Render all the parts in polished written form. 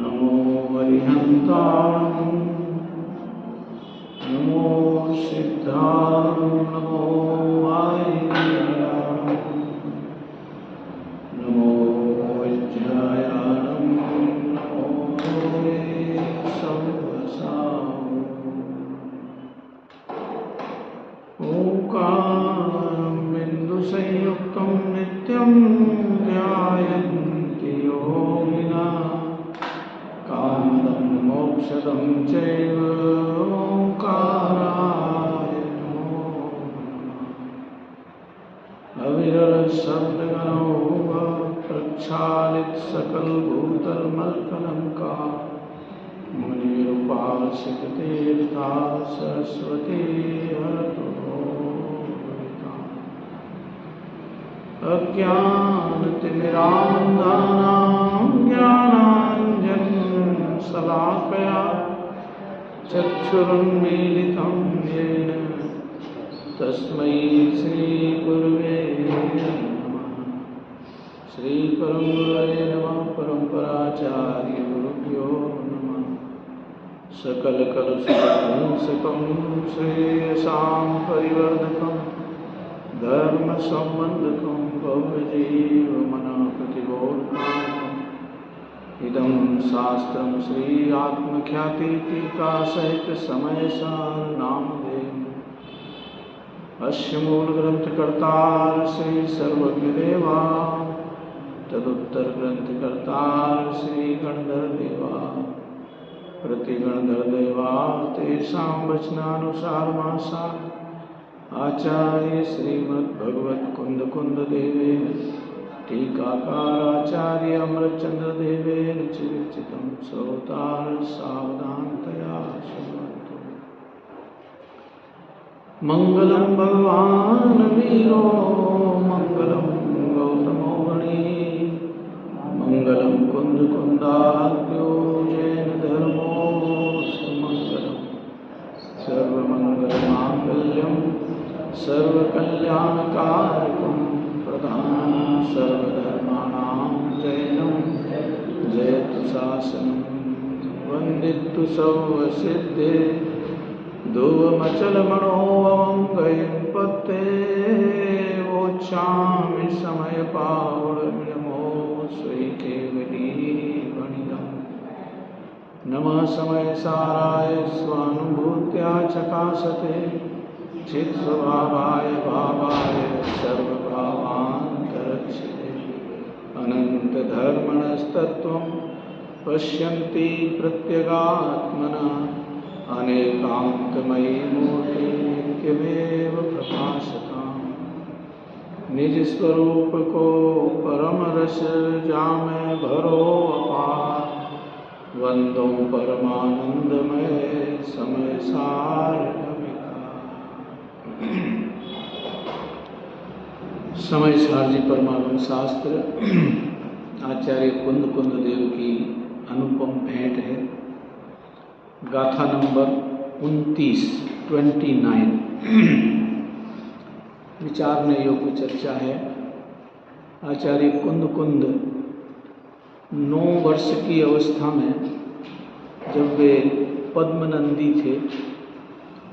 नमो हरिहन्ताणं नमो सिद्धाणं नमो वायुयाणं नमो विज्ञायाणं नमो वे संवसां ओंकारं बिन्दुसंयुक्तं नित्यं ध्यायन्ति योगिनः कामदं मोक्षदं चैव ओंकाराय नमो नमः। अविरलशब्दगणो प्रक्षालित सकलभूतलमलकलङ्कार मुनिरुपासित तीर्था सरस्वती हरतु अज्ञानतिमिरान्धानां ज्ञानाञ्जनशलाकया चक्षुरुन्मीलितं येन तस्मै श्रीगुरुवे नमः। श्रीपरमगुरवे नमः। परम्पराचार्यगुरुभ्यो नमः। सकलकलुषध्वंसकं श्रेयसां परिवर्धकं धर्मसम्बन्धकं भवजीवमनःप्रतिबोधकामकम् इदं शास्त्रं श्री आत्मख्यातिटीकासहितसमयसारनामधेयम् अस्य मूलग्रन्थकर्ता श्री सर्वज्ञदेवा तदुत्तरग्रन्थकर्ता श्री गणधरदेवा प्रतिगणधरदेवा तेषां वचनानुसारमासा आचार्य श्रीमद्भगवत्कुन्दकुन्ददेवेन टीकाकाराचार्य अमृतचन्द्रदेवेन च विरचितं श्रोतार सावधानतया शृण्वन्तु। मङ्गलं भगवान् वीरो मङ्गलं गौतमो गणी मङ्गलं कुन्दकुन्दाख्यो जैनधर्मोऽस्तु मङ्गलं सर्वमङ्गलमाङ्गल्यं सर्वकल्याणकारकं प्रधानं सर्वधर्माणां जैनं जयतु शासनं वन्दितु सर्वसिद्धे ध्रुवमचलमणोऽवं गयं पत्ते वोच्छामि समयपावनमो श्रीकेवलीवनिदम् नमः समयसाराय स्वानुभूत्या चकासते चित्स्वभावाय भावाय सर्वभावान्तरक्षते अनन्तधर्मणस्तत्त्वं पश्यन्ति प्रत्यगात्मना अनेकान्तमयी मूर्ति नित्यमेव प्रकाशताम् निज स्वरूप को परम रस जामे भरो अपार वंदो परमानंदमय समय सार समय सारजी परमानंद शास्त्र आचार्य कुंद देव की अनुपम भेंट है। गाथा नंबर 29 विचारने योग्य चर्चा है। आचार्य कुंद 9 वर्ष की अवस्था में जब वे पद्मनंदी थे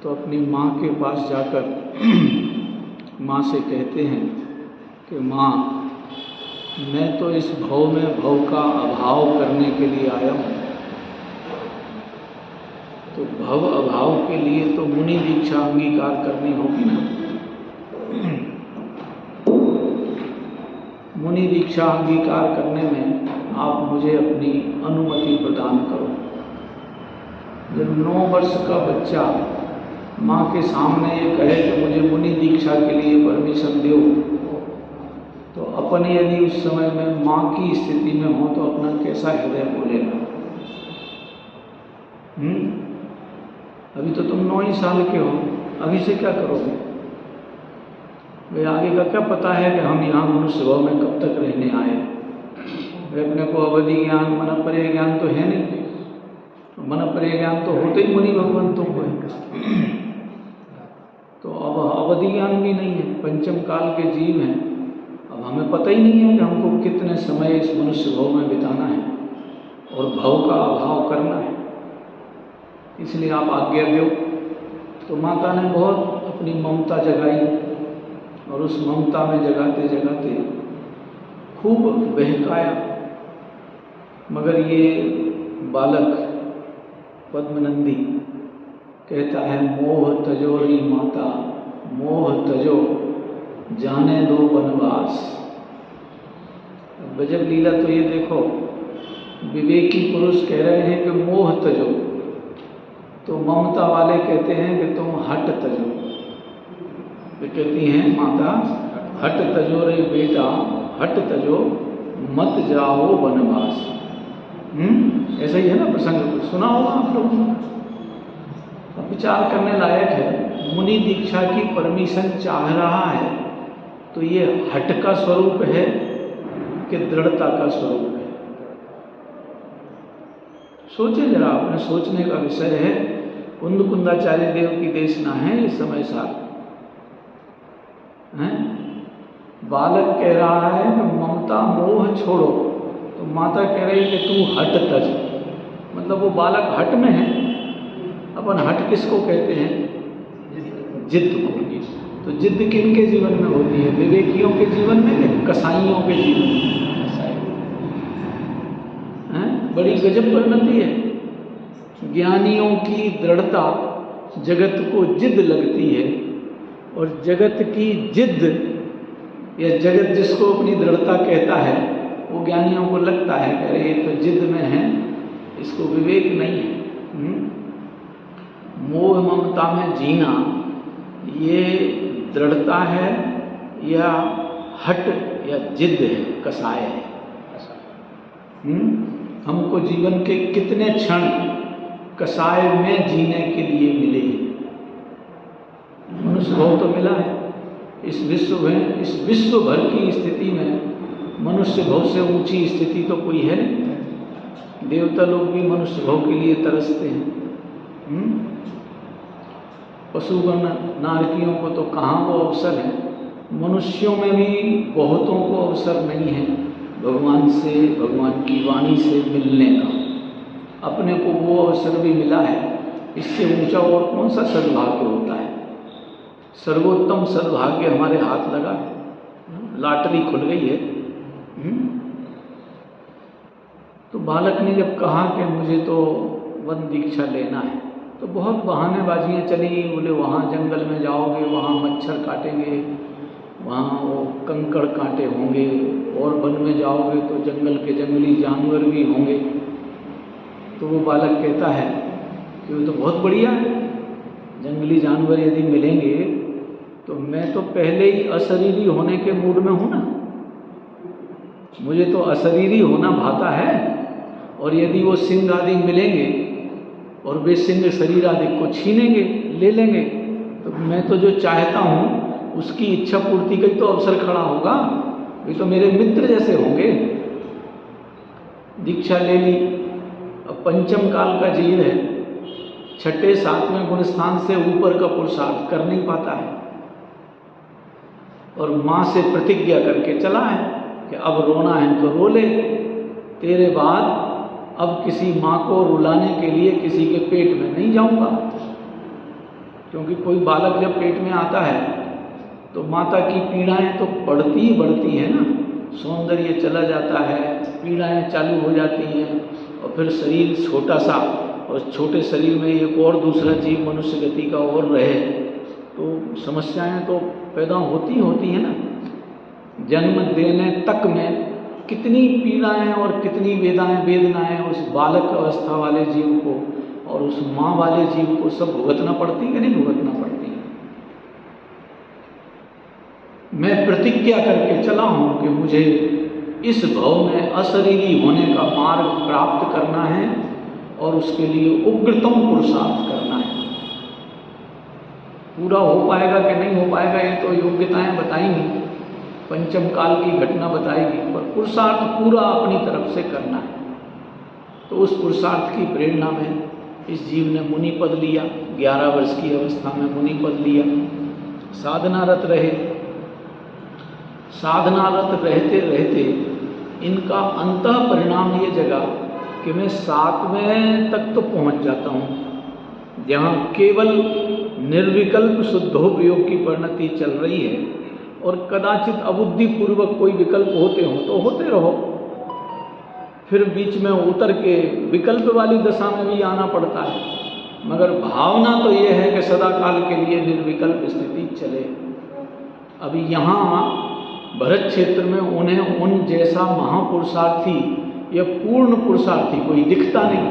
तो अपनी माँ के पास जाकर माँ से कहते हैं कि माँ, मैं तो इस भव में भव का अभाव करने के लिए आया हूँ। तो भव अभाव के लिए तो मुनि दीक्षा अंगीकार करनी होगी ना। मुनि दीक्षा अंगीकार करने में आप मुझे अपनी अनुमति प्रदान करो। जब 9 वर्ष का बच्चा माँ के सामने ये कहे कि मुझे मुनि दीक्षा के लिए परमिशन दो, तो अपने यदि उस समय में माँ की स्थिति में हो तो अपना कैसा हृदय बोलेगा। अभी तो तुम 9 ही साल के हो, अभी से क्या करोगे? वे आगे का क्या पता है कि हम यहाँ मनुष्य भाव में कब तक रहने आए। वे अपने को अवधि ज्ञान मनपरे ज्ञान तो है नहीं, मनपरे ज्ञान तो होते ही मुनि भगवंतों को है। तो अब अवधि ज्ञान भी नहीं है, पंचम काल के जीव हैं। अब हमें पता ही नहीं है कि हमको कितने समय इस मनुष्य भाव में बिताना है। और भव का अभाव करना है, इसलिए आप आज्ञा दो। तो माता ने बहुत अपनी ममता जगाई और उस ममता में जगाते जगाते खूब बहकाया, मगर ये बालक पद्मनंदी कहता है मोह तजो री माता, मोह तजो जाने दो वनवास। गजब लीला तो ये देखो, विवेकी पुरुष कह रहे हैं कि मोह तजो, तो ममता वाले कहते हैं कि तुम हट तजो। वे कहती हैं माता हट तजो रे बेटा, हट तजो मत जाओ वनवास। ऐसा ही है ना प्रसंग, सुना होगा आप लोगों ने। अब विचार करने लायक है। मुनि दीक्षा की परमिशन चाह रहा है तो ये हट का स्वरूप है कि दृढ़ता का स्वरूप है? सोचे जरा, अपने सोचने का विषय है। कुंद कुंदाचार्य देव की देशना है इस समय साथ हैं। बालक कह रहा है कि ममता मोह छोड़ो, तो माता कह रही है कि तू हट तज, मतलब वो बालक हट में है। अपन हट किसको कहते हैं? जिद को। तो जिद किनके जीवन में होती है? विवेकियों के जीवन में या कसाईयों के जीवन में? बड़ी गजब परिणति है। ज्ञानियों की दृढ़ता जगत को जिद लगती है, और जगत की जिद या जगत जिसको अपनी दृढ़ता कहता है वो ज्ञानियों को लगता है कि अरे ये तो जिद में है, इसको विवेक नहीं है। मोह ममता में जीना ये दृढ़ता है या हट या जिद है, कसाय है? हमको जीवन के कितने क्षण कसाय में जीने के लिए मिले? मनुष्य भाव तो मिला है। इस विश्व भर की स्थिति में मनुष्य भाव से ऊंची स्थिति तो कोई है नहीं। देवता लोग भी मनुष्य भाव के लिए तरसते हैं। पशुगण नारकियों को तो कहाँ वो अवसर है। मनुष्यों में भी बहुतों को अवसर नहीं है भगवान से, भगवान की वाणी से मिलने का। अपने को वो अवसर भी मिला है, इससे ऊंचा और कौन सा सद्भाग्य होता है? सर्वोत्तम सद्भाग्य हमारे हाथ लगा है, लॉटरी खुल गई है। तो बालक ने जब कहा कि मुझे तो वन दीक्षा लेना है, तो बहुत बहानेबाजियाँ चली। बोले वहाँ जंगल में जाओगे वहाँ मच्छर काटेंगे, वहाँ वो कंकड़ कांटे होंगे, और वन में जाओगे तो जंगल के जंगली जानवर भी होंगे। तो वो बालक कहता है कि वो तो बहुत बढ़िया है, जंगली जानवर यदि मिलेंगे तो मैं तो पहले ही अशरीरी होने के मूड में हूँ ना, मुझे तो अशरीरी होना भाता है। और यदि वो सिंह आदि मिलेंगे और वे सिंह शरीर आदि को छीनेंगे, ले लेंगे, तो मैं तो जो चाहता हूँ उसकी इच्छा पूर्ति का ही तो अवसर खड़ा होगा। वे तो मेरे मित्र जैसे होंगे। दीक्षा ले ली, अब पंचम काल का जीव है, छठे सातवें गुण स्थान से ऊपर का पुरुषार्थ कर नहीं पाता है, और माँ से प्रतिज्ञा करके चला है कि अब रोना है तो रो ले, तेरे बाद अब किसी माँ को रुलाने के लिए किसी के पेट में नहीं जाऊंगा। क्योंकि कोई बालक जब पेट में आता है तो माता की पीड़ाएं तो बढ़ती ही बढ़ती हैं ना, सौंदर्य चला जाता है, पीड़ाएं चालू हो जाती हैं, और फिर शरीर छोटा सा, और छोटे शरीर में एक और दूसरा जीव मनुष्य गति का और रहे तो समस्याएं तो पैदा होती हैं ना। जन्म देने तक में कितनी पीड़ाएं और कितनी वेदनाएं उस बालक अवस्था वाले जीव को और उस माँ वाले जीव को सब भुगतना पड़ती है, नहीं भुगतना पड़ती है? मैं प्रतिज्ञा करके चला हूँ कि मुझे इस भव में अशरीरी होने का मार्ग प्राप्त करना है और उसके लिए उग्रतम पुरुषार्थ करना है। पूरा हो पाएगा कि नहीं हो पाएगा ये तो योग्यताएं बताएंगी, पंचम काल की घटना बताएगी, पर पुरुषार्थ पूरा अपनी तरफ से करना है। तो उस पुरुषार्थ की प्रेरणा में इस जीव ने मुनि पद लिया, 11 वर्ष की अवस्था में मुनि पद लिया, साधनारत रहे। साधनारत रहते रहते इनका अंतः परिणाम ये जगा कि मैं 7वें तक तो पहुंच जाता हूं, जहां केवल निर्विकल्प शुद्धोपयोग की परिणति चल रही है, और कदाचित अबुद्धिपूर्वक कोई विकल्प होते हो तो होते रहो, फिर बीच में उतर के विकल्प वाली दशा में भी आना पड़ता है, मगर भावना तो ये है कि सदा काल के लिए निर्विकल्प स्थिति चले। अभी यहाँ भरत क्षेत्र में उन्हें उन जैसा महापुरुषार्थी या पूर्ण पुरुषार्थी कोई दिखता नहीं।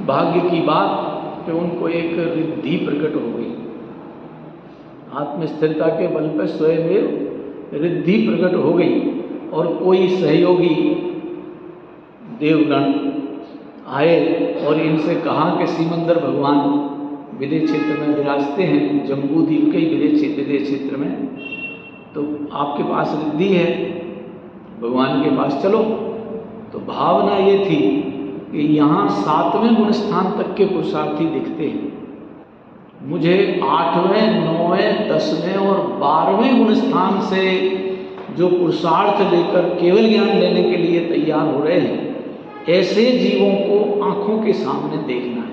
भाग्य की बात कि उनको एक रिद्धि प्रकट हो गई, आत्मस्थिरता के बल पर स्वयं रिद्धि प्रकट हो गई, और कोई सहयोगी देवगण आए और इनसे कहा कि सिमंदर भगवान विदेह क्षेत्र में विराजते हैं, जम्बूद्वीप के विदेह क्षेत्र में, तो आपके पास रिद्धि है, भगवान के पास चलो। तो भावना ये थी कि यहाँ 7वें गुण स्थान तक के पुरुषार्थी दिखते हैं, मुझे 8वें, 9वें, 10वें और 12वें गुण स्थान से जो पुरुषार्थ लेकर केवल ज्ञान लेने के लिए तैयार हो रहे हैं, ऐसे जीवों को आंखों के सामने देखना है।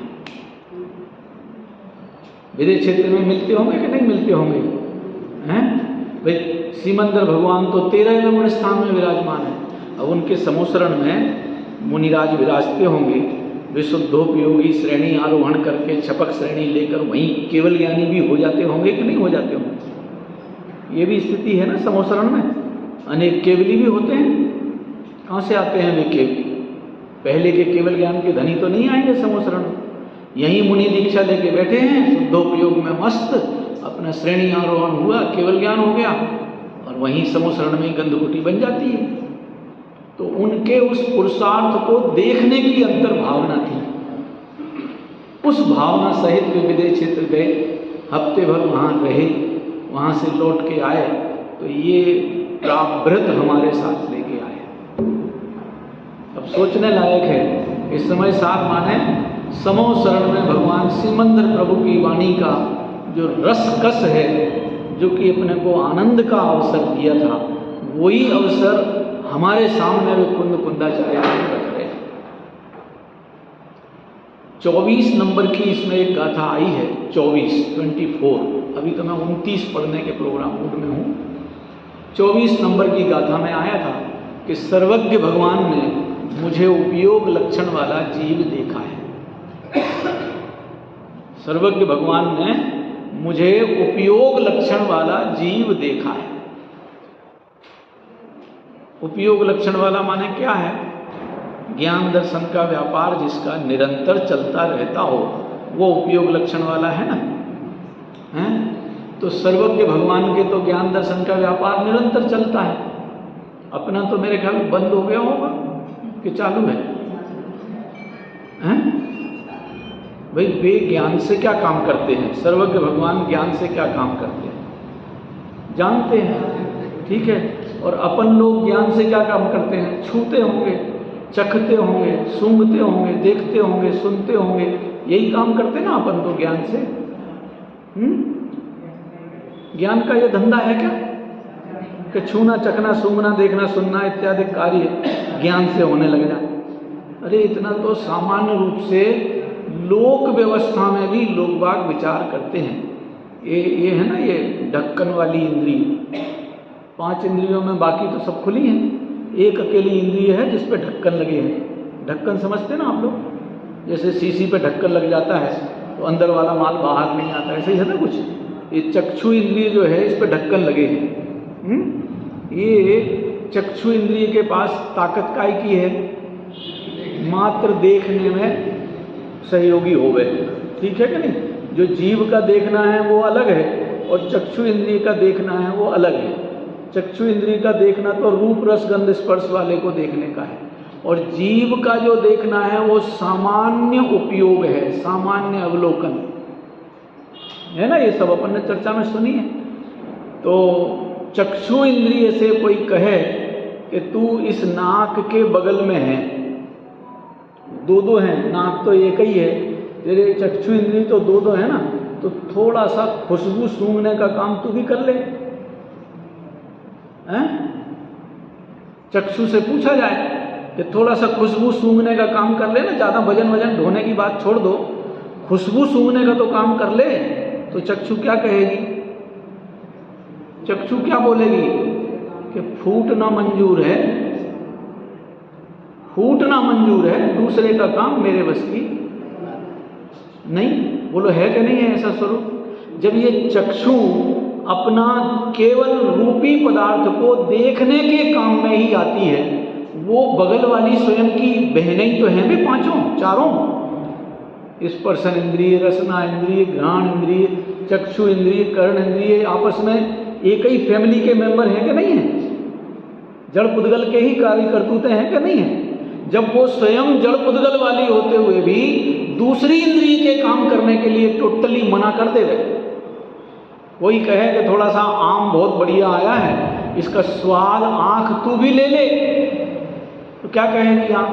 विदेह क्षेत्र में मिलते होंगे कि नहीं मिलते होंगे? हैं भाई, सिमंदर भगवान तो 13वें गुण स्थान में विराजमान है। अब उनके समोसरण में मुनिराज विराजते होंगे, विशुद्धोपयोगी श्रेणी आरोहण करके छपक श्रेणी लेकर वहीं केवल ज्ञानी भी हो जाते होंगे कि नहीं हो जाते होंगे? ये भी स्थिति है ना समोसरण में, अनेक केवली भी होते हैं। कहाँ से आते हैं वे केवली? पहले के केवल ज्ञान के धनी तो नहीं आएंगे समोसरण, यहीं मुनि दीक्षा लेके बैठे हैं, शुद्धोपयोग में मस्त, अपना श्रेणी आरोहण हुआ, केवल ज्ञान हो गया, और वहीं समोसरण में गंधकुटी बन जाती है। तो उनके उस पुरुषार्थ को देखने की अंतर्भावना थी। उस भावना सहित वे विदेह क्षेत्र गए, हफ्ते भर वहाँ रहे, वहाँ से लौट के आए, तो ये व्रत हमारे साथ लेके आए। अब सोचने लायक है, इस समय 7 माने समोसरण में भगवान सिमंदर प्रभु की वाणी का जो रसकस है, जो कि अपने को आनंद का अवसर दिया था, वही अवसर हमारे सामने वे कुंद कुंदाचार्य रख रहे हैं। 24 नंबर की इसमें एक गाथा आई है, 24। अभी तो मैं 29 पढ़ने के प्रोग्राम मूड में हूँ। 24 नंबर की गाथा में आया था कि सर्वज्ञ भगवान ने मुझे उपयोग लक्षण वाला जीव देखा है। सर्वज्ञ भगवान ने मुझे उपयोग लक्षण वाला जीव देखा है। उपयोग लक्षण वाला माने क्या है? ज्ञान दर्शन का व्यापार जिसका निरंतर चलता रहता हो, वो उपयोग लक्षण वाला है ना, हैं? तो सर्वज्ञ भगवान के तो ज्ञान दर्शन का व्यापार निरंतर चलता है। अपना तो मेरे ख्याल बंद हो गया होगा कि चालू है? हैं? भाई, वे ज्ञान से क्या काम करते हैं? सर्वज्ञ भगवान ज्ञान से क्या काम करते हैं जानते हैं, ठीक है। और अपन लोग ज्ञान से क्या काम करते हैं? छूते होंगे, चखते होंगे, सूंघते होंगे, देखते होंगे, सुनते होंगे, यही काम करते ना अपन तो ज्ञान से। ज्ञान का ये धंधा है क्या कि छूना, चखना, सूंघना, देखना, सुनना इत्यादि कार्य ज्ञान से होने लग जाए? अरे इतना तो सामान्य रूप से लोक व्यवस्था में भी लोग बाग विचार करते हैं। ये है ना, ये ढक्कन वाली इंद्रिय, 5 इंद्रियों में बाकी तो सब खुली हैं, एक अकेली इंद्रिय है जिस पे ढक्कन लगे हैं। ढक्कन समझते ना आप लोग? जैसे शीशी पे ढक्कन लग जाता है तो अंदर वाला माल बाहर नहीं आता, ऐसे ही है ना कुछ। ये चक्षु इंद्रिय जो है, इस पे ढक्कन लगे हैं। ये चक्षु इंद्रिय के पास ताकत काय की है? मात्र देखने में सहयोगी हो गए, ठीक है कि नहीं? जो जीव का देखना है वो अलग है, और चक्षु इंद्रिय का देखना है वो अलग है। चक्षु इंद्रिय का देखना तो रूप रस गंध स्पर्श वाले को देखने का है, और जीव का जो देखना है वो सामान्य उपयोग है, सामान्य अवलोकन है ना। ये सब अपन ने चर्चा में सुनी है। तो चक्षु इंद्रिय से कोई कहे कि तू इस नाक के बगल में है, दो हैं, नाक तो एक ही है, तेरे चक्षु इंद्रिय तो दो है ना, तो थोड़ा सा खुशबू सूंघने का काम तू भी कर ले। हैं? चक्षु से पूछा जाए कि थोड़ा सा खुशबू सूंघने का काम कर ले ना, ज़्यादा वजन ढोने की बात छोड़ दो, खुशबू सूंघने का तो काम कर ले, तो चक्षु क्या कहेगी? चक्षु क्या बोलेगी कि फूटना मंजूर है, फूटना मंजूर है, दूसरे का काम मेरे बस की नहीं। बोलो है कि नहीं है ऐसा स्वरूप? जब ये चक्षु अपना केवल रूपी पदार्थ को देखने के काम में ही आती है, वो बगल वाली स्वयं की बहनें ही तो हैं वे पांचों चारों, स्पर्शन इंद्रिय, रसना इंद्रिय, घ्राण इंद्रिय, चक्षु इंद्रिय, कर्ण इंद्रिय, आपस में एक ही फैमिली के मेंबर हैं कि नहीं है? जड़ पुद्गल के ही कार्य करतूते हैं कि नहीं है? जब वो स्वयं जड़ पुद्गल वाली होते हुए भी दूसरी इंद्रिय के काम करने के लिए टोटली मना कर दे रहे। कोई कहे कि थोड़ा सा आम बहुत बढ़िया आया है, इसका स्वाद आंख तू भी ले ले, तो क्या कहेगी आंख?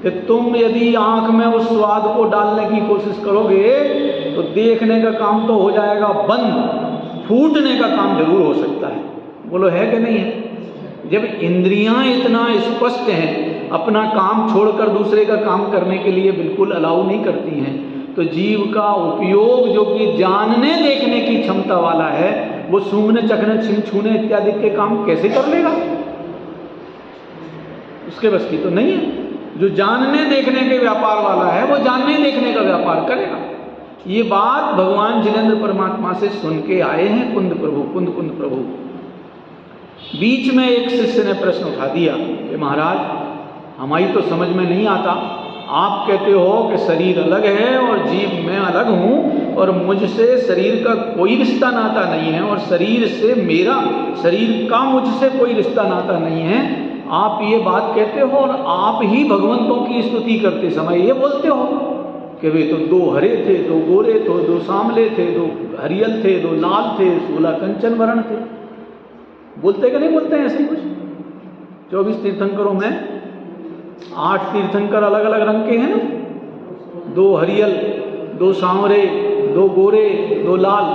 कि तुम यदि आंख में उस स्वाद को डालने की कोशिश करोगे तो देखने का काम तो हो जाएगा बंद, फूटने का काम जरूर हो सकता है। बोलो है कि नहीं है? जब इंद्रियां इतना स्पष्ट हैं, अपना काम छोड़कर दूसरे का काम करने के लिए बिल्कुल अलाउ नहीं करती हैं, तो जीव का उपयोग जो कि जानने देखने की क्षमता वाला है, वो सूंघने, चखने, छूने इत्यादि के काम कैसे कर लेगा? उसके बस की तो नहीं है। जो जानने देखने के व्यापार वाला है, वो जानने देखने का व्यापार करेगा। ये बात भगवान जिनेंद्र परमात्मा से सुन के आए हैं कुंद प्रभु। बीच में एक शिष्य ने प्रश्न उठा दिया कि महाराज, हमारी तो समझ में नहीं आता, आप कहते हो कि शरीर अलग है और जीव मैं अलग हूँ, और मुझसे शरीर का कोई रिश्ता नाता नहीं है, और शरीर से मेरा, शरीर का मुझसे कोई रिश्ता नाता नहीं है। आप ये बात कहते हो और आप ही भगवंतों की स्तुति करते समय ये बोलते हो कि वे तो 2 हरे थे, 2 गोरे थे, 2 सांवले थे, 2 हरियल थे, 2 लाल थे, 16 कंचन वर्ण थे। बोलते कि नहीं बोलते हैं ऐसे कुछ? 24 तीर्थंकरों में 8 तीर्थंकर अलग अलग रंग के हैं ना, 2 हरियल, 2 सांवरे, 2 गोरे, 2 लाल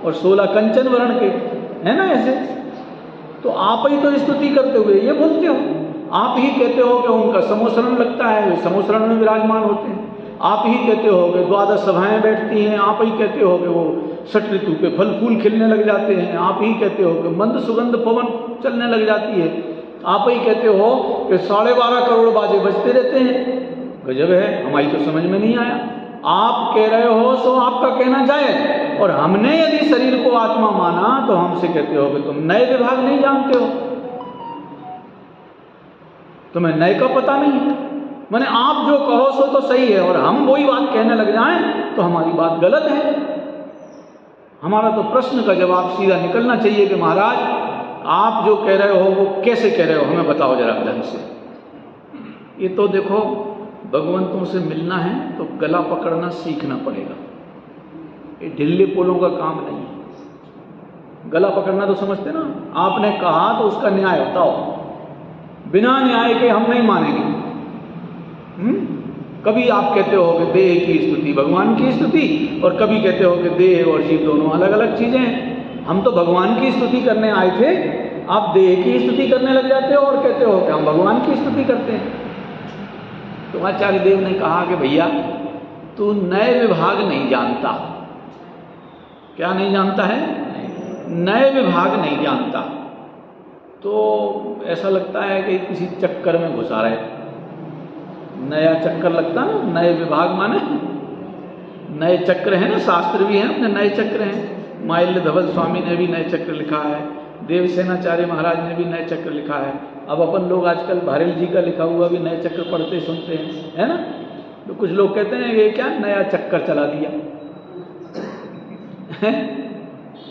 और 16 कंचन वर्ण के, है ना ऐसे? तो आप ही तो स्तुति करते हुए ये बोलते हो, आप ही कहते हो कि उनका समोसरण लगता है, वे समोसरण में विराजमान होते हैं, आप ही कहते हो कि 12 सभाएं बैठती हैं, आप ही कहते हो कि वो 6 ऋतु के फल फूल खिलने लग जाते हैं, आप ही कहते हो कि मंद सुगंध पवन चलने लग जाती है, आप ही कहते हो कि 12.5 करोड़ बाजे बजते रहते हैं। गजब है, हमारी तो समझ में नहीं आया। आप कह रहे हो सो आपका कहना जायज, और हमने यदि शरीर को आत्मा माना तो हमसे कहते हो कि तुम नए विभाग नहीं जानते हो, तुम्हें नए का पता नहीं है। माने आप जो कहो सो तो सही है, और हम वही बात कहने लग जाएं तो हमारी बात गलत है। हमारा तो प्रश्न का जवाब सीधा निकलना चाहिए कि महाराज आप जो कह रहे हो वो कैसे कह रहे हो, हमें बताओ जरा ढंग से। ये तो देखो, भगवंतों से मिलना है तो गला पकड़ना सीखना पड़ेगा, ये ढिल्ले पोलों का काम नहीं है। गला पकड़ना तो समझते ना, आपने कहा तो उसका न्याय बताओ, बिना न्याय के हम नहीं मानेंगे। कभी आप कहते हो कि देह की स्तुति भगवान की स्तुति, और कभी कहते हो कि देह और जीव दोनों अलग अलग चीजें हैं। हम तो भगवान की स्तुति करने आए थे, आप देह की स्तुति करने लग जाते हो और कहते हो कि हम भगवान की स्तुति करते हैं। तो आचार्य देव ने कहा कि भैया तू नए विभाग नहीं जानता। क्या नहीं जानता है? नए विभाग नहीं जानता। तो ऐसा लगता है कि किसी चक्कर में घुसा रहे, नया चक्कर लगता ना, नए विभाग माने नए चक्र है ना, शास्त्र भी हैं अपने नए चक्र हैं। माल्य धवल स्वामी ने भी नए चक्र लिखा है, देवसेनाचार्य महाराज ने भी नए चक्र लिखा है। अब अपन लोग आजकल भारेल जी का लिखा हुआ भी नए चक्र पढ़ते सुनते हैं, है ना। तो कुछ लोग कहते हैं ये क्या नया चक्कर चला दिया।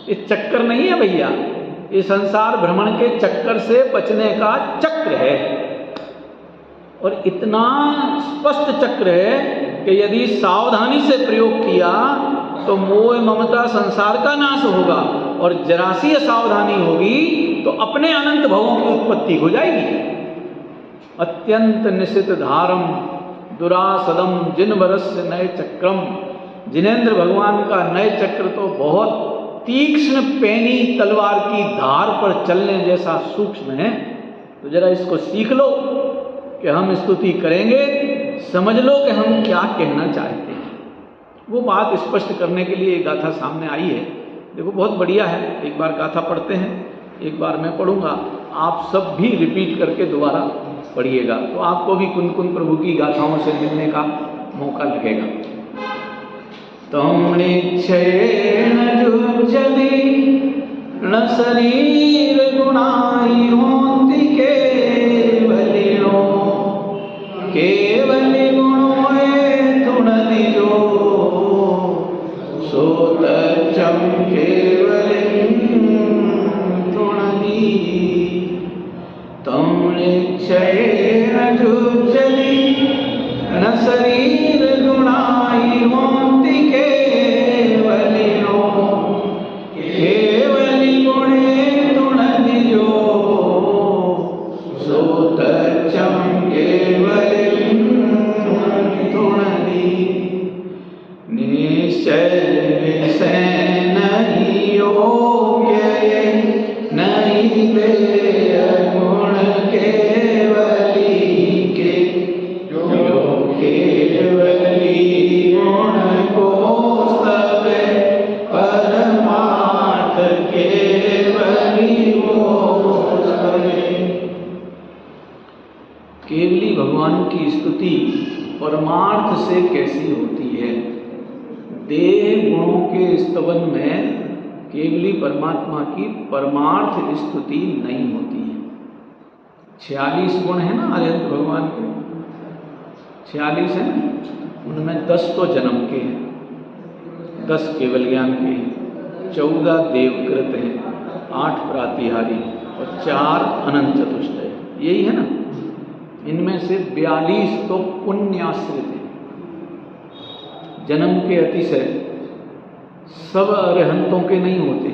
ये चक्कर नहीं है भैया, ये संसार भ्रमण के चक्कर से बचने का चक्र है, और इतना स्पष्ट चक्र है कि यदि सावधानी से प्रयोग किया तो मोह ममता संसार का नाश होगा, और जरा सी असावधानी होगी तो अपने अनंत भवों की उत्पत्ति हो जाएगी। अत्यंत निशित धारम दुरासदम जिन वरस्य नए चक्रम। जिनेंद्र भगवान का नए चक्र तो बहुत तीक्ष्ण पैनी तलवार की धार पर चलने जैसा सूक्ष्म है। तो जरा इसको सीख लो, कि हम स्तुति करेंगे, समझ लो कि हम क्या कहना चाहते हैं। वो बात स्पष्ट करने के लिए एक गाथा सामने आई है। देखो बहुत बढ़िया है, एक बार गाथा पढ़ते हैं, एक बार मैं पढ़ूंगा, आप सब भी रिपीट करके दोबारा पढ़िएगा, तो आपको भी कुन कुन प्रभु की गाथाओं से मिलने का मौका लगेगा। तम निश्चयेन जुज्जति न शरीर गुणाई होंति केवलिनो, केवलि गुणोए तुणति जो सो तच्चं केवलिं तुणति। तम निश्चयेन जुज्जति न शरीर गुणाई होंति केवलिनो, केवलि गुणे तुणति जो सो तच्चं केवलिं तुणति। निश्चय विषय नहीं योग्य नहीं देय गुण केवली के, जो केवली गुण को सब परमार्थ केवली वो सब। केवली भगवान की स्तुति परमार्थ से कैसी होती है? देह गुणों के स्तवन में केवली परमात्मा की परमार्थ स्तुति नहीं होती है। 46 गुण है ना अरिहंत भगवान के, 46 है ना, उनमें 10 तो जन्म के हैं, 10 केवल ज्ञान के हैं, 14 देवकृत हैं, 8 प्रातिहारी और 4 अनंत चतुष्टय, यही है ना। इनमें से 42 तो पुण्याश्रित हैं, जन्म के अतिशय सब अरिहंतों के नहीं होते,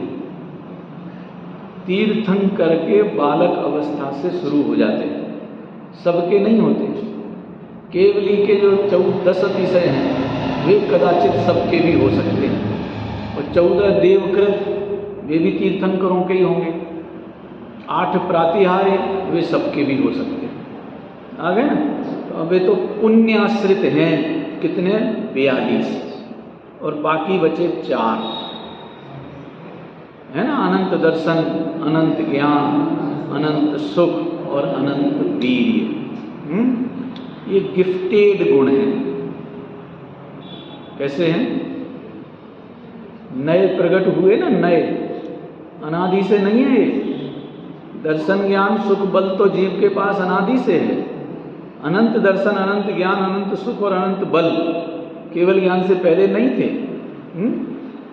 तीर्थन करके बालक अवस्था से शुरू हो जाते हैं, सबके नहीं होते। केवली के जो 10 अतिशय हैं वे कदाचित सबके भी हो सकते हैं, और 14 देवकृत वे भी तीर्थंकरों के ही होंगे, 8 प्रातिहार्य वे सबके भी हो सकते हैं। आ गए ना? तो वे तो पुण्याश्रित हैं, कितने? 42, और बाकी बचे 4, है ना, अनंत दर्शन, अनंत ज्ञान, अनंत सुख और अनंत वीर्य। ये गिफ्टेड गुण हैं। कैसे हैं? नए प्रकट हुए ना, नए, अनादि से नहीं है ये। दर्शन ज्ञान सुख बल तो जीव के पास अनादि से है। अनंत दर्शन, अनंत ज्ञान, अनंत सुख और अनंत बल केवल ज्ञान से पहले नहीं थे।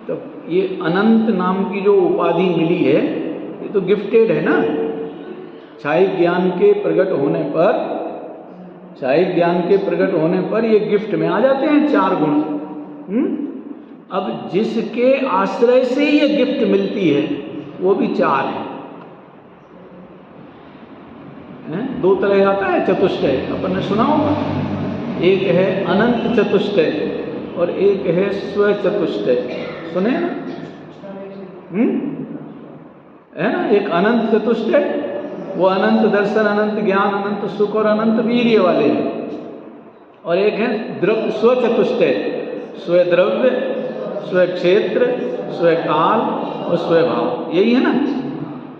तो ये अनंत नाम की जो उपाधि मिली है, ये तो गिफ्टेड है ना। छायिक ज्ञान के प्रकट होने पर, छायिक ज्ञान के प्रकट होने पर ये गिफ्ट में आ जाते हैं 4 गुण। अब जिसके आश्रय से ये गिफ्ट मिलती है वो भी 4 है। 2 तरह आता है चतुष्टय, अपन ने सुना होगा। एक है अनंत चतुष्टय और एक है स्व चतुष्टय, सुने ना? है ना? एक अनंत चतुष्टय, वो अनंत दर्शन, अनंत ज्ञान, अनंत सुख और अनंत वीर्य वाले हैं। और एक है द्रव्य स्व चतुष्टय, स्व द्रव्य, स्व क्षेत्र, स्व काल और स्व भाव, यही है ना।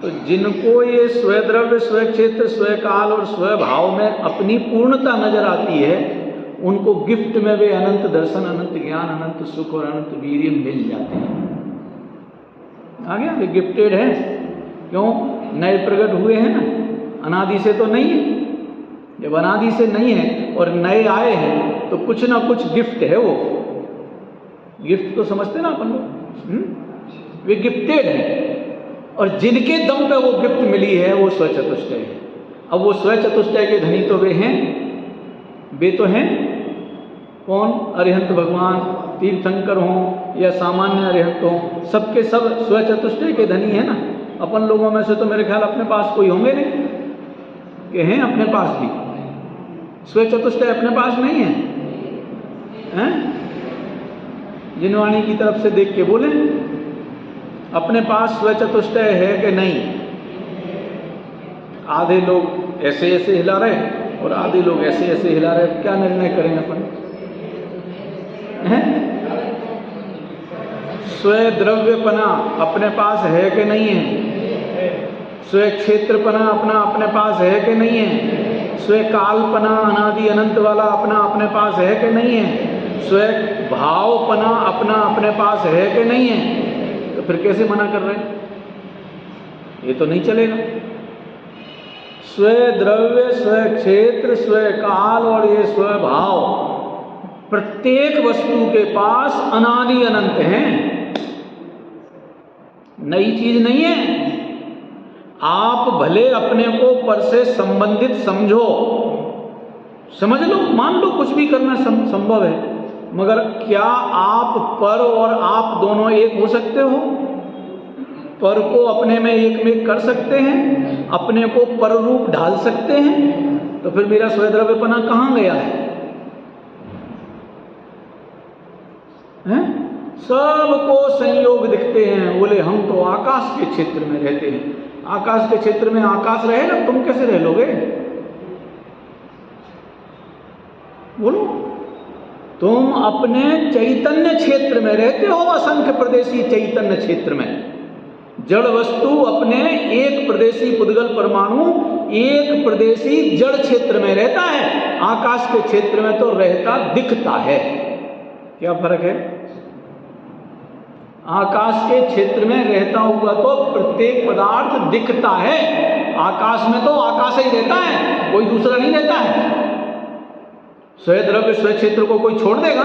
तो जिनको ये स्वद्रव्य, स्व क्षेत्र, स्व काल और स्व भाव में अपनी पूर्णता नजर आती है, उनको गिफ्ट में वे अनंत दर्शन, अनंत ज्ञान, अनंत सुख और अनंत वीर्य मिल जाते हैं। आ गया? वे गिफ्टेड है। क्यों? नए प्रकट हुए हैं ना, अनादि से तो नहीं है। जब अनादि से नहीं है और नए आए हैं तो कुछ ना कुछ गिफ्ट है। वो गिफ्ट तो समझते ना अपन लोग। वे गिफ्टेड है, और जिनके दम पे वो गिफ्ट मिली है वो स्वचतुष्टय है। अब वो स्वचतुष्टय के धनी तो वे हैं, वे तो हैं कौन? अरिहंत भगवान, तीर्थंकर हों या सामान्य अरिहंत हों, सबके सब स्वचतुष्टय के धनी है ना। अपन लोगों में से तो मेरे ख्याल अपने पास कोई होंगे नहीं, कि हैं अपने पास भी स्वचतुष्टय? अपने पास नहीं है, हैं? जिनवाणी की तरफ से देख के बोले, अपने पास स्वचतुष्टय है कि नहीं? आधे लोग ऐसे ऐसे हिला रहे, और आधे लोग ऐसे ऐसे हिला रहे। क्या निर्णय करें अपन? स्वयं द्रव्यपना अपने पास है कि नहीं है? स्वयं क्षेत्रपना अपना अपने पास है कि नहीं है? स्वयं कालपना अनादि अनंत वाला अपना अपने पास है कि नहीं है? स्वयं भावपना अपना अपने पास है कि नहीं है? तो फिर कैसे मना कर रहे हैं? ये तो नहीं चलेगा। स्वयं द्रव्य, स्वयं क्षेत्र, स्वयं काल और ये स्वयं भाव, प्रत्येक वस्तु के पास अनादि अनंत हैं, नई चीज नहीं है। आप भले अपने को पर से संबंधित समझो, समझ लो, मान लो कुछ भी करना संभव है, मगर क्या आप पर और आप दोनों एक हो सकते हो? पर को अपने में एक में कर सकते हैं? अपने को पर रूप ढाल सकते हैं? तो फिर मेरा स्वद्रव्यपना कहाँ गया है? सबको संयोग दिखते हैं। बोले हम तो आकाश के क्षेत्र में रहते हैं। आकाश के क्षेत्र में आकाश रहेगा, तुम कैसे रह लोगे? बोलो, तुम अपने चैतन्य क्षेत्र में रहते हो, असंख्य प्रदेशी चैतन्य क्षेत्र में। जड़ वस्तु अपने एक प्रदेशी पुद्गल परमाणु एक प्रदेशी जड़ क्षेत्र में रहता है, आकाश के क्षेत्र में तो रहता दिखता है। क्या फर्क है? आकाश के क्षेत्र में रहता हुआ तो प्रत्येक पदार्थ दिखता है, आकाश में तो आकाश ही रहता है, कोई दूसरा नहीं रहता है। स्वयं द्रव्य स्वयं क्षेत्र को कोई छोड़ देगा?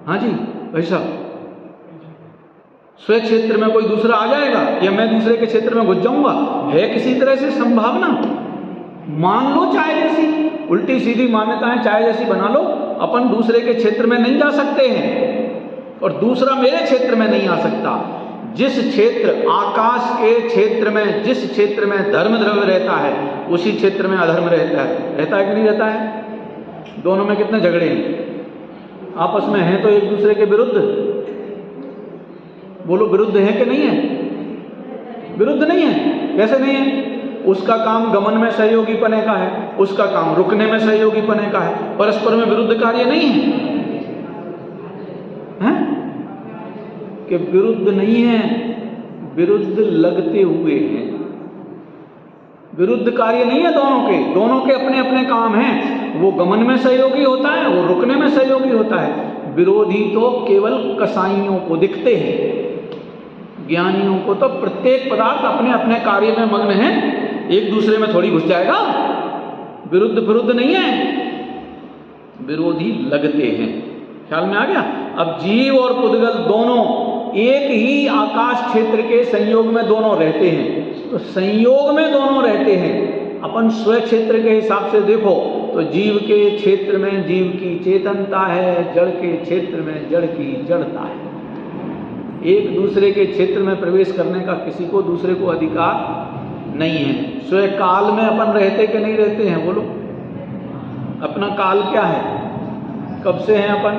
हाँ जी भाई साहब, स्वयं क्षेत्र में कोई दूसरा आ जाएगा या मैं दूसरे के क्षेत्र में घुस जाऊंगा? है किसी तरह से संभावना? मान लो चाहे जैसी उल्टी सीधी मान्यताएं चाहे जैसी बना लो, अपन दूसरे के क्षेत्र में नहीं जा सकते हैं और दूसरा मेरे क्षेत्र में नहीं आ सकता। जिस क्षेत्र आकाश के क्षेत्र में, जिस क्षेत्र में धर्म द्रव्य रहता है, उसी क्षेत्र में अधर्म रहता है। रहता है कि नहीं रहता है? दोनों में कितने झगड़े हैं, आपस में हैं तो एक दूसरे के विरुद्ध। बोलो, विरुद्ध है कि नहीं है? विरुद्ध नहीं है। कैसे नहीं है? उसका काम गमन में सहयोगी पने का है, उसका काम रुकने में सहयोगी पने का है, परस्पर में विरुद्ध कार्य नहीं है, हैं? कि विरुद्ध नहीं है, विरुद्ध लगते हुए हैं। विरुद्ध कार्य नहीं है दोनों के, दोनों के अपने अपने काम हैं। वो गमन में सहयोगी होता है, वो रुकने में सहयोगी होता है। विरोधी तो केवल कसाईयों को दिखते हैं, ज्ञानियों को तो प्रत्येक पदार्थ अपने अपने कार्य में मग्न है, एक दूसरे में थोड़ी घुस जाएगा। विरुद्ध विरुद्ध नहीं है, विरोधी लगते हैं। ख्याल में आ गया? अब जीव और पुद्गल दोनों एक ही आकाश क्षेत्र के संयोग में दोनों रहते हैं, तो संयोग में दोनों रहते हैं। अपन स्व क्षेत्र के हिसाब से देखो तो जीव के क्षेत्र में जीव की चेतनता है, जड़ के क्षेत्र में जड़ की जड़ता है। एक दूसरे के क्षेत्र में प्रवेश करने का किसी को दूसरे को अधिकार नहीं है। स्वयं काल में अपन रहते कि नहीं रहते हैं? बोलो, अपना काल क्या है? कब से हैं अपन?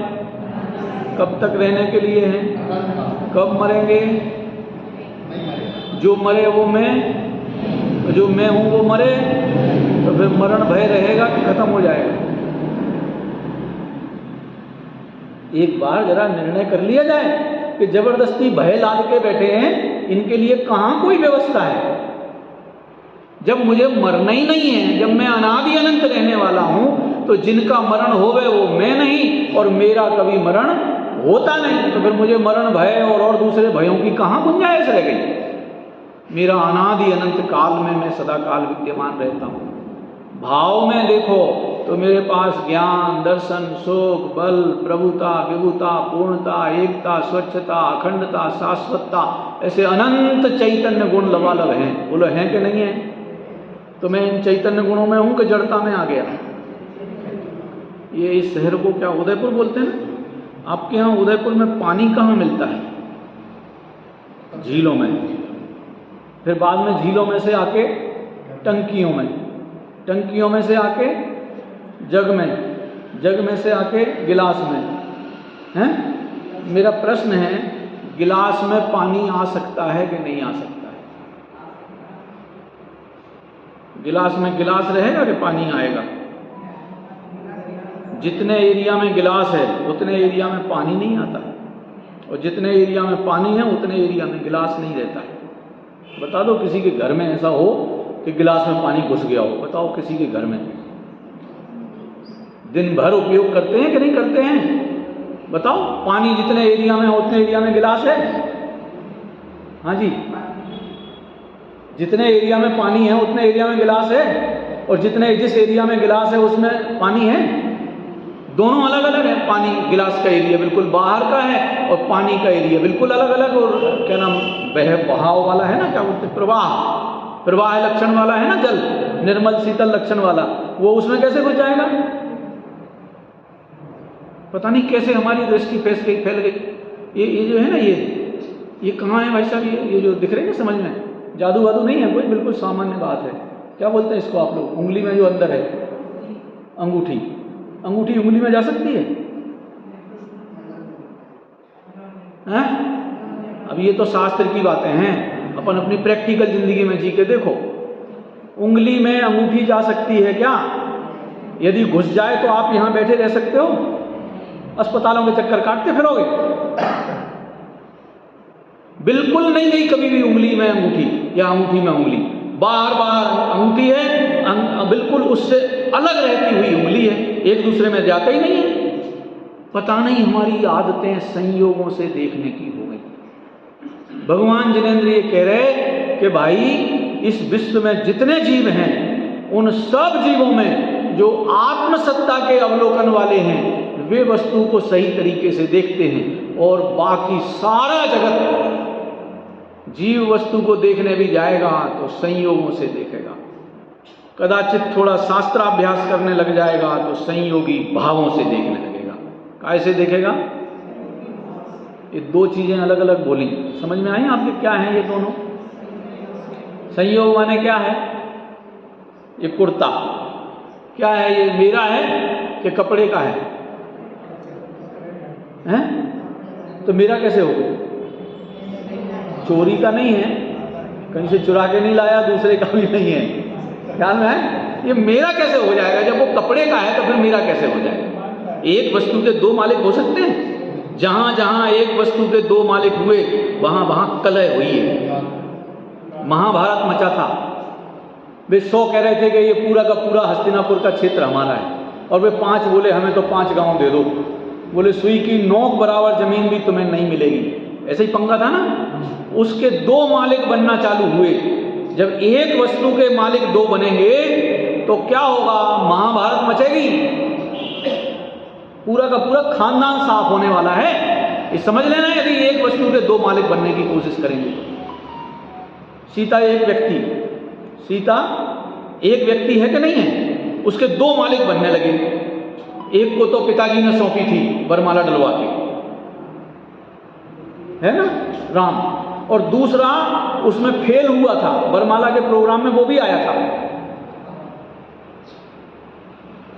कब तक रहने के लिए हैं? कब मरेंगे? जो मरे वो मैं, जो मैं हूं वो मरे, तो फिर मरण भय रहेगा कि खत्म हो जाएगा? एक बार जरा निर्णय कर लिया जाए कि जबरदस्ती भय लाद के बैठे हैं, इनके लिए कहां कोई व्यवस्था है? जब मुझे मरना ही नहीं है, जब मैं अनादि अनंत रहने वाला हूं, तो जिनका मरण होवे वो मैं नहीं और मेरा कभी मरण होता नहीं, तो फिर मुझे मरण भय और दूसरे भयों की कहां गुंजाइश रह गई? मेरा अनादि अनंत काल में मैं सदा काल विद्यमान रहता हूं। भाव में देखो तो मेरे पास ज्ञान, दर्शन, सुख, बल, प्रभुता, विभुता, पूर्णता, एकता, स्वच्छता, अखंडता, शाश्वतता, ऐसे अनंत चैतन्य गुण लबालब हैं। बोलो, हैं कि नहीं है? तो मैं इन चैतन्य गुणों में हूं कि जड़ता में आ गया? ये इस शहर को क्या उदयपुर बोलते हैं ना? आपके यहाँ उदयपुर में पानी कहाँ मिलता है? झीलों में, फिर बाद में झीलों में से आके टंकियों में, टंकियों में से आके जग में, जग में से आके गिलास में, हैं? मेरा प्रश्न है, गिलास में पानी आ सकता है कि नहीं आ सकता है? गिलास में गिलास रहेगा कि पानी आएगा? जितने एरिया में गिलास है उतने एरिया में पानी नहीं आता है, और जितने एरिया में पानी है उतने एरिया में गिलास नहीं रहता है। बता दो किसी के घर में ऐसा हो कि गिलास में पानी घुस गया हो, बताओ किसी के घर में? दिन भर उपयोग करते हैं कि नहीं करते हैं? बताओ, पानी जितने एरिया में उतने एरिया में गिलास है? हाँ जी, जितने एरिया में पानी है उतने एरिया में गिलास है, और जिस एरिया में गिलास है उसमें पानी है? दोनों अलग अलग है। पानी गिलास का एरिया बिल्कुल बाहर का है और पानी का एरिया बिल्कुल अलग अलग, और क्या नाम, बहाव वाला है ना, क्या बोलते, प्रवाह लक्षण वाला है ना जल, निर्मल शीतल लक्षण वाला, वो उसमें कैसे घुस जाएगा? पता नहीं कैसे हमारी दृष्टि फैल गई। ये जो है ना, ये कहाँ है भाई साहब? ये जो दिख रहे हैं समझ में, जादू वादू नहीं है कोई, बिल्कुल सामान्य बात है। क्या बोलते हैं इसको आप लोग? उंगली में जो अंदर है, अंगूठी उंगली में जा सकती है? हैं? अब ये तो शास्त्र की बातें हैं, अपन अपनी प्रैक्टिकल जिंदगी में जी के देखो। उंगली में अंगूठी जा सकती है क्या? यदि घुस जाए तो आप यहां बैठे रह सकते हो? अस्पतालों के चक्कर काटते फिरोगे? बिल्कुल नहीं गई कभी भी उंगली में अंगूठी या अंगूठी में उंगली। बार बार अंगूठी है, बिल्कुल उससे अलग रहती हुई उंगली है, एक दूसरे में जाता ही नहीं है। पता नहीं हमारी आदतें संयोगों से देखने की हो गई। भगवान जिनेंद्र ये कह रहे कि भाई इस विश्व में जितने जीव हैं उन सब जीवों में जो आत्मसत्ता के अवलोकन वाले हैं वे वस्तु को सही तरीके से देखते हैं, और बाकी सारा जगत जीव वस्तु को देखने भी जाएगा तो संयोगों से देखेगा। कदाचित थोड़ा शास्त्राभ्यास करने लग जाएगा तो संयोगी भावों से देखने लगेगा। कैसे देखेगा? ये दो चीजें अलग अलग बोली, समझ में आई आपके? क्या है ये दोनों? संयोग माने क्या है? ये कुर्ता क्या है? ये मेरा है कि कपड़े का है? हैं? तो मेरा कैसे हो गया? चोरी का नहीं है, कहीं से चुरा के नहीं लाया, दूसरे का भी नहीं है, ख्याल में है? ये मेरा कैसे हो जाएगा? जब वो कपड़े का है तो फिर मेरा कैसे हो जाएगा? एक वस्तु के दो मालिक हो सकते हैं? जहां जहां एक वस्तु के दो मालिक हुए वहां वहां कलह हुई है, महाभारत मचा था। वे 100 कह रहे थे कि ये पूरा का पूरा हस्तिनापुर का क्षेत्र हमारा है, और वे 5 बोले हमें तो 5 गांव दे दो। बोले सुई की नोक बराबर जमीन भी तुम्हें नहीं मिलेगी। ऐसे ही पंगा था ना। उसके 2 मालिक बनना चालू हुए। जब एक वस्तु के मालिक 2 बनेंगे तो क्या होगा? महाभारत मचेगी, पूरा का पूरा खानदान साफ होने वाला है। ये समझ लेना, यदि एक वस्तु के 2 मालिक बनने की कोशिश करेंगे तो। सीता एक व्यक्ति है कि नहीं है? उसके 2 मालिक बनने लगे। एक को तो पिताजी ने सौंपी थी वरमाला डलवा के, है ना, राम, और दूसरा उसमें फेल हुआ था, वरमाला के प्रोग्राम में वो भी आया था,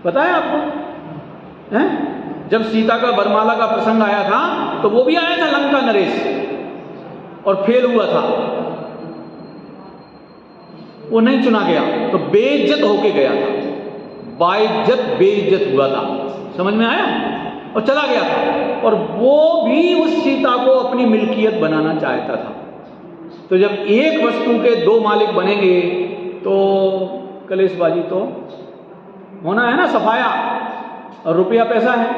पता है आपको? हैं? जब सीता का वरमाला का प्रसंग आया था तो वो भी आया था, लंका नरेश, और फेल हुआ था, वो नहीं चुना गया, तो बेइज्जत होके गया था, बाइज्जत बेइज्जत हुआ था, समझ में आया? और चला गया था, और वो भी उस सीता को अपनी मिल्कियत बनाना चाहता था। तो जब एक वस्तु के 2 मालिक बनेंगे तो कलेशबाजी तो होना है ना, सफाया, और रुपया पैसा है।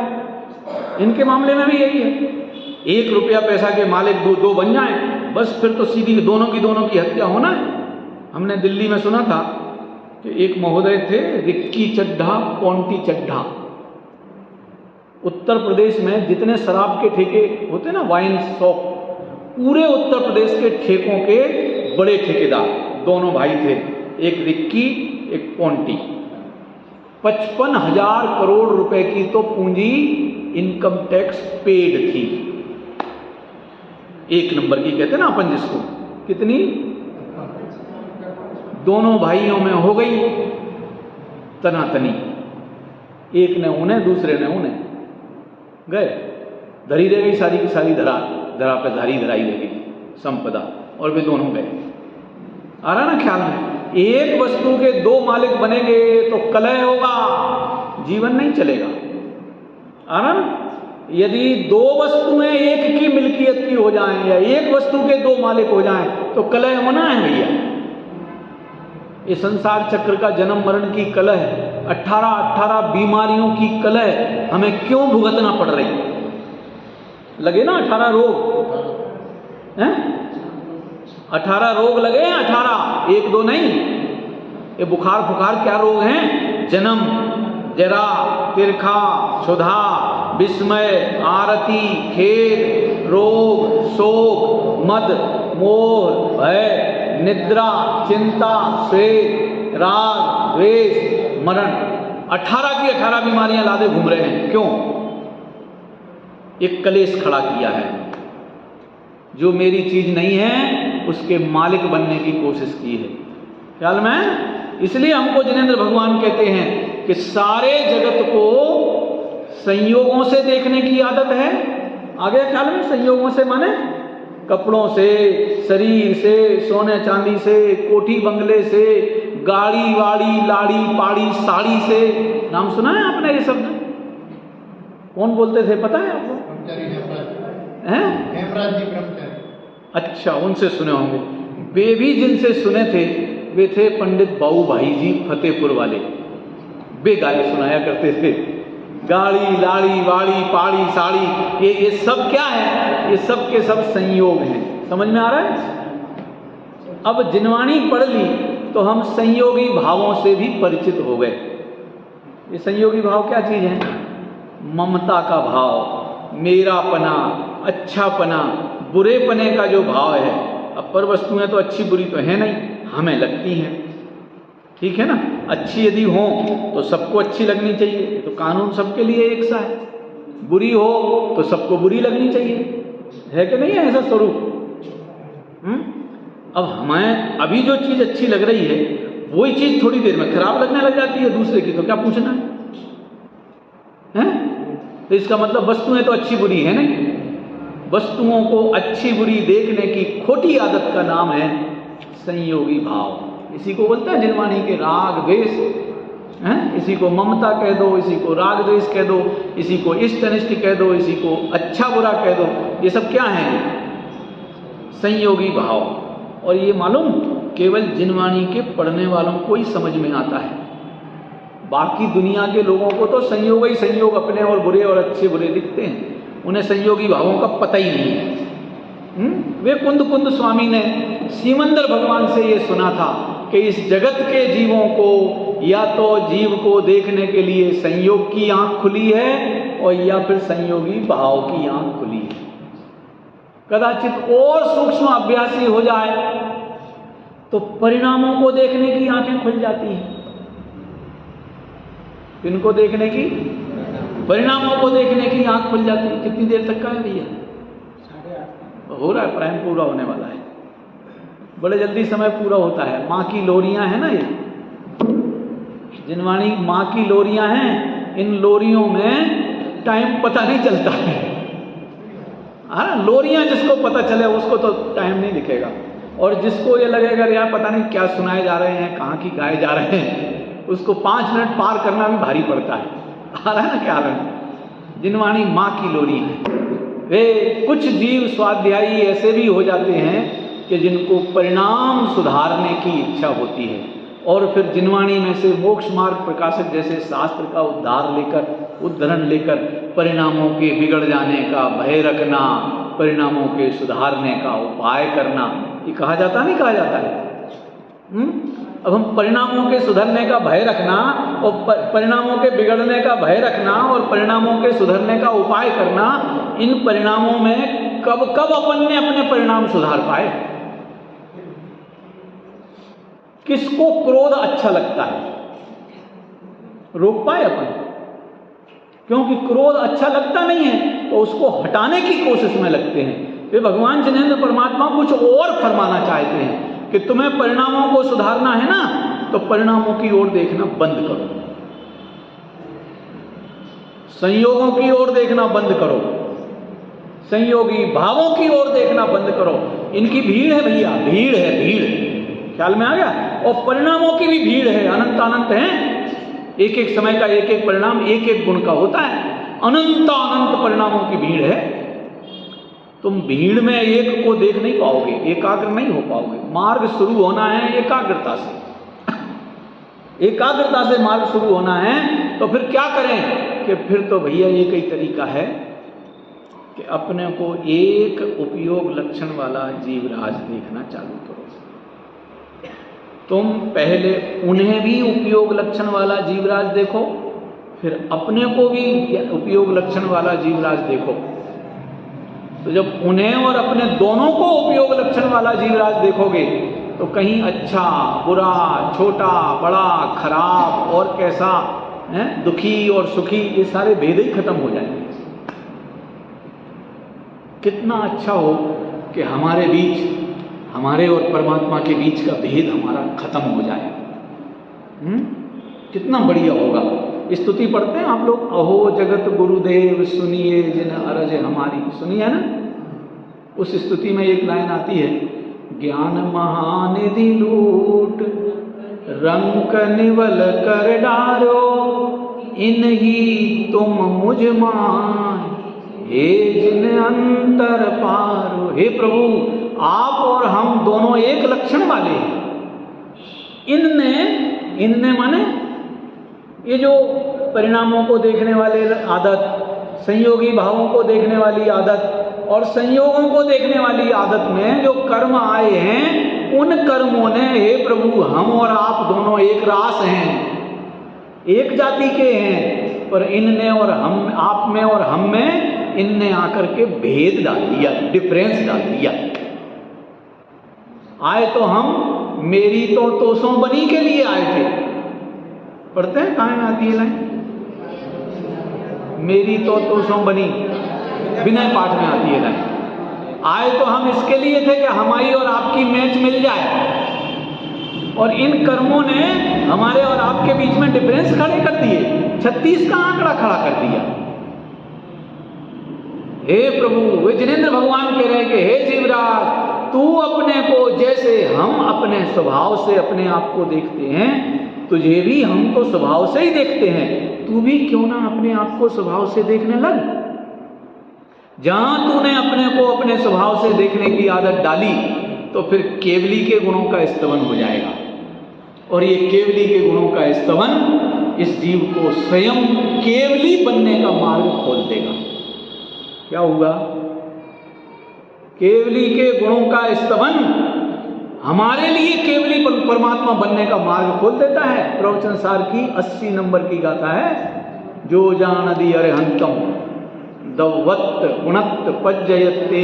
इनके मामले में भी यही है, 1 रुपया पैसा के मालिक 2 बन जाए, बस फिर तो सीधी दोनों की हत्या होना है। हमने दिल्ली में सुना था कि एक महोदय थे, रिक्की चड्ढा, पोंटी चड्ढा। उत्तर प्रदेश में जितने शराब के ठेके होते ना, वाइन शॉप, पूरे उत्तर प्रदेश के ठेकों के बड़े ठेकेदार 2 भाई थे, एक रिक्की एक पोंटी। 55,000 करोड़ रुपए की तो पूंजी इनकम टैक्स पेड थी, 1 नंबर की कहते ना अपन जिसको। कितनी? 2 भाइयों में हो गई तनातनी, एक ने उन्हें दूसरे ने उन्हें, गए, धरी रह गई सारी की सारी धरा पे धारी धराई रह गई संपदा, और वे दोनों गए। आ रहा ना ख्याल में? एक वस्तु के दो मालिक बनेंगे तो कलह होगा, जीवन नहीं चलेगा। आनंद, यदि दो वस्तुएं एक की मिल्कियत की हो जाएं या एक वस्तु के दो मालिक हो जाएं तो कलह होना है भैया। ये संसार चक्र का जन्म मरण की कलह, 18 बीमारियों की कलह हमें क्यों भुगतना पड़ रही? लगे ना 18 रोग हैं? 18 रोग लगे हैं, 18, एक दो नहीं। ये बुखार फुखार क्या रोग हैं? जन्म, जरा, तिरखा, क्षुधा, विस्मय, आरती, खेद, रोग, शोक, मद, मोह, भय, निद्रा, चिंता, श्वेत, राग, द्वेष, मरण। 18 की 18 बीमारियां लादे घूम रहे हैं। क्यों? एक कलेश खड़ा किया है। जो मेरी चीज नहीं है उसके मालिक बनने की कोशिश की है। ख्याल में? इसलिए हमको जिनेंद्र भगवान कहते हैं कि सारे जगत को संयोगों से देखने की आदत है। आगे ख्याल में? संयोगों से माने कपड़ों से, शरीर से, सोने चांदी से, कोठी बंगले से, गाड़ी वाड़ी, लाड़ी पाड़ी, साड़ी से। नाम सुना है आपने ये शब्द? कौन बोलते थे पता है आपको? हेमराज जी ब्रह्मचारी। अच्छा, उनसे सुने होंगे। वे भी जिनसे सुने थे वे थे पंडित बाऊ भाई जी फतेहपुर वाले। वे गाने सुनाया करते थे। गाड़ी लाड़ी वाड़ी पाड़ी साड़ी, ये सब क्या है? ये सब के सब संयोग हैं। समझ में आ रहा है? अब जिनवाणी पढ़ ली तो हम संयोगी भावों से भी परिचित हो गए। ये संयोगी भाव क्या चीज है? ममता का भाव, मेरापना, अच्छापना, बुरेपने का जो भाव है। अब पर वस्तुएं तो अच्छी बुरी तो है नहीं, हमें लगती हैं, ठीक है ना? अच्छी यदि हो तो सबको अच्छी लगनी चाहिए, तो कानून सबके लिए एक सा है। बुरी हो तो सबको बुरी लगनी चाहिए, है कि नहीं है ऐसा स्वरूप? अब हमें अभी जो चीज अच्छी लग रही है वही चीज थोड़ी देर में खराब लगने लग जाती है दूसरे की, तो क्या पूछना है? तो इसका मतलब वस्तुएं तो अच्छी बुरी है नहीं। वस्तुओं को अच्छी बुरी देखने की खोटी आदत का नाम है संयोगी भाव। इसी को बोलते हैं जिनवाणी के राग द्वेष हैं। इसी को ममता कह दो, इसी को राग द्वेष कह दो, इसी को इष्ट अनिष्ट कह दो, इसी को अच्छा बुरा कह दो। ये सब क्या है? संयोगी भाव। और ये मालूम केवल जिनवाणी के पढ़ने वालों को ही समझ में आता है। बाकी दुनिया के लोगों को तो संयोग ही संयोग अपने और बुरे और अच्छे बुरे दिखते हैं, उन्हें संयोगी भावों का पता ही नहीं है। वे कुंद स्वामी ने सीमंदर भगवान से ये सुना था कि इस जगत के जीवों को या तो जीव को देखने के लिए संयोग की आंख खुली है और या फिर संयोगी भाव की आंख खुली है। कदाचित और सूक्ष्म अभ्यासी हो जाए तो परिणामों को देखने की आंखें खुल जाती हैं। किनको देखने की? परिणामों को देखने की आंख खुल जाती है। कितनी देर तक का है भैया? 8:30 हो रहा है, प्राइम पूरा होने वाला है। बड़े जल्दी समय पूरा होता है। माँ की लोरियां हैं ना, ये जिनवाणी माँ की लोरियां हैं। इन लोरियों में टाइम पता नहीं चलता है। हाँ, लोरियां जिसको पता चले उसको तो टाइम नहीं दिखेगा, और जिसको ये लगेगा यार पता नहीं क्या सुनाए जा रहे हैं, कहाँ की गाए जा रहे हैं, उसको 5 मिनट पार करना भी भारी पड़ता है। आ रहा है ना क्या आ रहा है? जिनवाणी माँ की लोरी है। वे कुछ जीव स्वाध्यायी ऐसे भी हो जाते हैं कि जिनको परिणाम सुधारने की इच्छा होती है, और फिर जिनवाणी में से मोक्ष मार्ग प्रकाशक जैसे शास्त्र का उद्धरण लेकर परिणामों के बिगड़ जाने का भय रखना, परिणामों के सुधारने का उपाय करना, ये कहा जाता नहीं कहा जाता है? अब हम परिणामों के सुधरने का भय रखना और परिणामों के बिगड़ने का भय रखना और परिणामों के सुधरने का उपाय करना, इन परिणामों में कब अपन ने अपने परिणाम सुधार पाए? किसको क्रोध अच्छा लगता है? रोक पाए अपन? क्योंकि क्रोध अच्छा लगता नहीं है तो उसको हटाने की कोशिश में लगते हैं। वे भगवान जिनेंद्र परमात्मा कुछ और फरमाना चाहते हैं कि तुम्हें परिणामों को सुधारना है ना, तो परिणामों की ओर देखना बंद करो, संयोगों की ओर देखना बंद करो, संयोगी भावों की ओर देखना बंद करो। इनकी भीड़ है भैया, भीड़ है भीड़। ख्याल में आ गया। और परिणामों की भी भीड़ है, अनंत अनंत है, एक एक समय का एक एक परिणाम एक एक गुण का होता है, अनंत अनंत परिणामों की भीड़ है। तुम भीड़ में एक को देख नहीं पाओगे, एकाग्र नहीं हो पाओगे। मार्ग शुरू होना है एकाग्रता से, एकाग्रता से मार्ग शुरू होना है। तो फिर क्या करें कि फिर तो भैया एक ही तरीका है कि अपने को एक उपयोग लक्षण वाला जीवराज देखना चालू करो। तुम पहले उन्हें भी उपयोग लक्षण वाला जीवराज देखो, फिर अपने को भी उपयोग लक्षण वाला जीवराज देखो। तो जब उन्हें और अपने दोनों को उपयोग लक्षण वाला जीवराज देखोगे तो कहीं अच्छा बुरा, छोटा बड़ा, खराब और कैसा है, दुखी और सुखी, ये सारे भेद ही खत्म हो जाएंगे। कितना अच्छा हो कि हमारे बीच, हमारे और परमात्मा के बीच का भेद हमारा खत्म हो जाए। कितना बढ़िया होगा। स्तुति पढ़ते हैं आप लोग, अहो जगत गुरुदेव सुनिए जिन अरज हमारी, सुनी है ना। उस स्तुति में एक लाइन आती है, ज्ञान महानिधि लूट रंक निवल कर डारो, इन्हीं तुम मुझ मान हे जिन अंतर पारो। हे प्रभु, आप और हम दोनों एक लक्षण वाले हैं। इनने माने ये जो परिणामों को देखने वाले आदत, संयोगी भावों को देखने वाली आदत और संयोगों को देखने वाली आदत में जो कर्म आए हैं, उन कर्मों ने हे प्रभु हम और आप दोनों एक रास हैं, एक जाति के हैं, पर इनने और हम, आप में और हम में इनने आकर के भेद डाल दिया, डिफरेंस डाल दिया। आए तो हम मेरी तो तोसों बनी के लिए आए थे। पढ़ते हैं, कहाँ आती है लाइन, मेरी तो तोसों बनी, विनय पाठ में आती है लाइन। आए तो हम इसके लिए थे कि हमारी और आपकी मैच मिल जाए, और इन कर्मों ने हमारे और आपके बीच में डिफरेंस खड़े कर दिए, 36 का आंकड़ा खड़ा कर दिया। हे प्रभु, वे जिनेंद्र भगवान कह रहे कि हे जीवराज, तू अपने को जैसे हम अपने स्वभाव से अपने आप को देखते हैं, तुझे भी हम तो स्वभाव से ही देखते हैं, तू भी क्यों ना अपने आप को स्वभाव से देखने लग। जहां तूने अपने को अपने स्वभाव से देखने की आदत डाली तो फिर केवली के गुणों का स्तवन हो जाएगा, और ये केवली के गुणों का स्तवन इस जीव को स्वयं केवली बनने का मार्ग खोल देगा। क्या हुआ? केवली के गुणों का स्तवन हमारे लिए केवली परमात्मा बनने का मार्ग खोल देता है। प्रवचन सार की 80 नंबर की गाथा है, जो जानदि अरहंतम दवत्त गुणत्त पज्जयते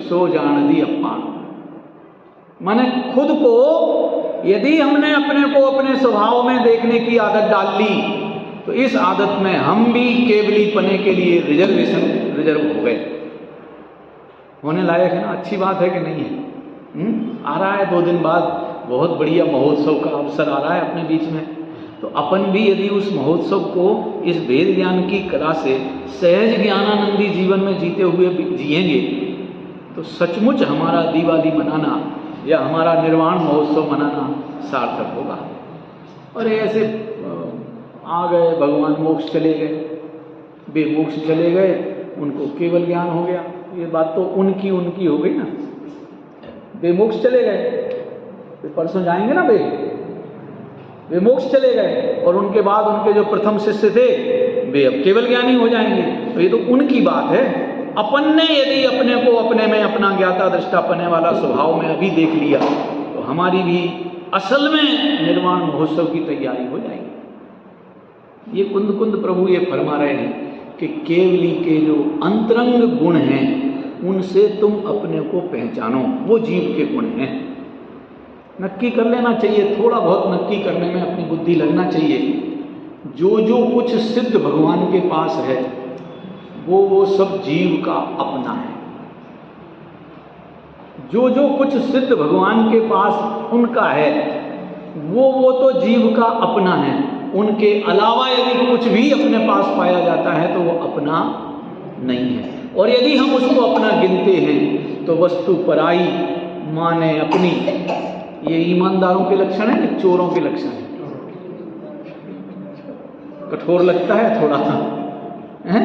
सो जानदि अपान। माने खुद को यदि हमने अपने को अपने स्वभाव में देखने की आदत डाल ली तो इस आदत में हम भी केवली पने के लिए रिजर्व हो गए। होने लायक है ना, अच्छी बात है कि नहीं है? आ रहा है 2 दिन बाद बहुत बढ़िया महोत्सव का अवसर आ रहा है अपने बीच में, तो अपन भी यदि उस महोत्सव को इस वेद ज्ञान की कला से सहज ज्ञानानंदी जीवन में जीते हुए जिएंगे तो सचमुच हमारा दिवाली मनाना या हमारा निर्वाण महोत्सव मनाना सार्थक होगा। और ऐसे आ गए भगवान, मोक्ष चले गए, बेमोक्ष चले गए, उनको केवल ज्ञान हो गया, ये बात तो उनकी हो गई ना। बेमोक्ष चले गए, तो परसों जाएंगे ना वे मोक्ष चले गए, और उनके बाद उनके जो प्रथम शिष्य थे वे अब केवल ज्ञानी हो जाएंगे। तो ये तो उनकी बात है। अपन ने यदि अपने को अपने में अपना ज्ञाता दृष्टा पने वाला स्वभाव में अभी देख लिया तो हमारी भी असल में निर्वाण महोत्सव की तैयारी हो जाएगी। ये कुंद प्रभु ये फरमा रहे हैं कि केवली के जो अंतरंग गुण हैं उनसे तुम अपने को पहचानो, वो जीव के गुण हैं। नक्की कर लेना चाहिए, थोड़ा बहुत नक्की करने में अपनी बुद्धि लगना चाहिए। जो कुछ सिद्ध भगवान के पास है वो सब जीव का अपना है। जो कुछ सिद्ध भगवान के पास उनका है वो तो जीव का अपना है। उनके अलावा यदि कुछ भी अपने पास पाया जाता है तो वो अपना नहीं है, और यदि हम उसको अपना गिनते हैं तो वस्तु पराई माने अपनी, ये ईमानदारों के लक्षण है कि चोरों के लक्षण है? कठोर लगता है थोड़ा, है?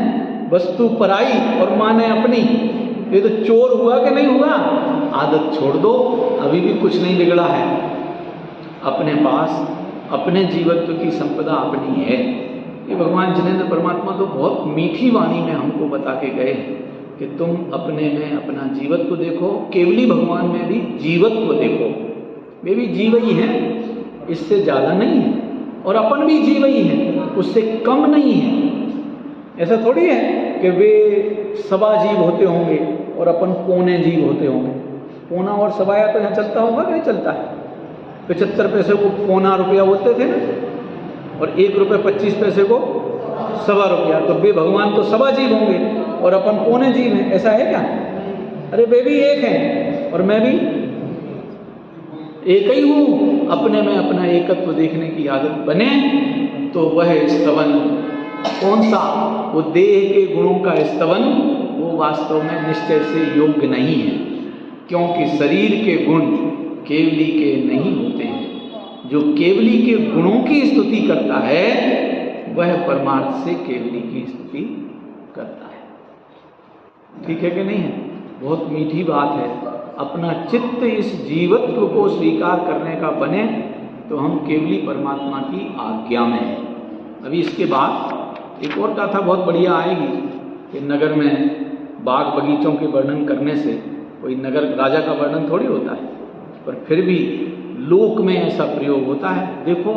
वस्तु पराई और माने अपनी, ये तो चोर हुआ कि नहीं हुआ? आदत छोड़ दो, अभी भी कुछ नहीं बिगड़ा है। अपने पास अपने जीवत्व की संपदा अपनी है। ये भगवान जिनेंद्र परमात्मा तो बहुत मीठी वाणी में हमको बता के गए कि तुम अपने में अपना जीवत्व देखो, केवली भगवान में भी जीवत्व देखो। वे भी जीव ही हैं, इससे ज़्यादा नहीं है, और अपन भी जीव ही हैं, उससे कम नहीं है। ऐसा थोड़ी है कि वे सवा जीव होते होंगे और अपन पौने जीव होते होंगे। पौना और सवाया तो यहाँ चलता होगा कि नहीं चलता है? 75 पैसे को पौना रुपया बोलते थे ना, और 1 रुपये 25 पैसे को सवा रुपया। तो वे भगवान तो सवा जीव होंगे और अपन पौने जीव हैं, ऐसा है क्या? अरे वे भी एक हैं और मैं भी एक ही हूँ। अपने में अपना एकत्व देखने की आदत बने तो वह स्तवन कौन सा? वो देह के गुणों का स्तवन, वो वास्तव में निश्चय से योग्य नहीं है, क्योंकि शरीर के गुण केवली के नहीं होते हैं। जो केवली के गुणों की स्तुति करता है वह परमार्थ से केवली की स्तुति करता है। ठीक है कि नहीं है? बहुत मीठी बात है। अपना चित्त इस जीवत्व को स्वीकार करने का बने तो हम केवली परमात्मा की आज्ञा में हैं। अभी इसके बाद एक और कथा बहुत बढ़िया आएगी कि नगर में बाग बगीचों के वर्णन करने से कोई नगर राजा का वर्णन थोड़ी होता है, पर फिर भी लोक में ऐसा प्रयोग होता है। देखो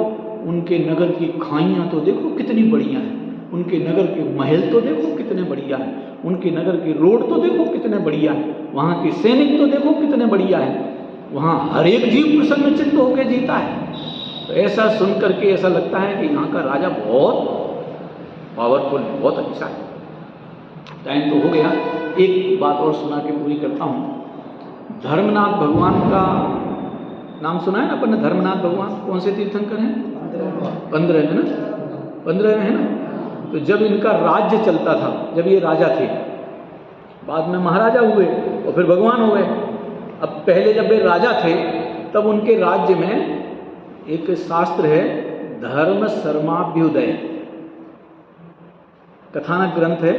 उनके नगर की खाइयाँ तो देखो कितनी बढ़िया हैं, उनके नगर के महल तो देखो कितने बढ़िया हैं, उनके नगर की रोड तो देखो कितने बढ़िया हैं, वहाँ के सैनिक तो देखो कितने बढ़िया हैं, वहाँ हर एक जीव प्रसन्न चित्त होकर जीता है। तो ऐसा सुन करके ऐसा लगता है कि यहाँ का राजा बहुत पावरफुल, बहुत अच्छा है। टाइम तो हो गया, एक बात और सुना के पूरी करता हूँ। धर्मनाथ भगवान का नाम सुना है ना अपन ने? धर्मनाथ भगवान कौन से तीर्थंकर हैं? 15 है ना? 15 है ना? तो जब इनका राज्य चलता था, जब ये राजा थे, बाद में महाराजा हुए और फिर भगवान हो गए। अब पहले जब वे राजा थे तब उनके राज्य में एक शास्त्र है धर्म सर्माभ्युदय, कथानक ग्रंथ है।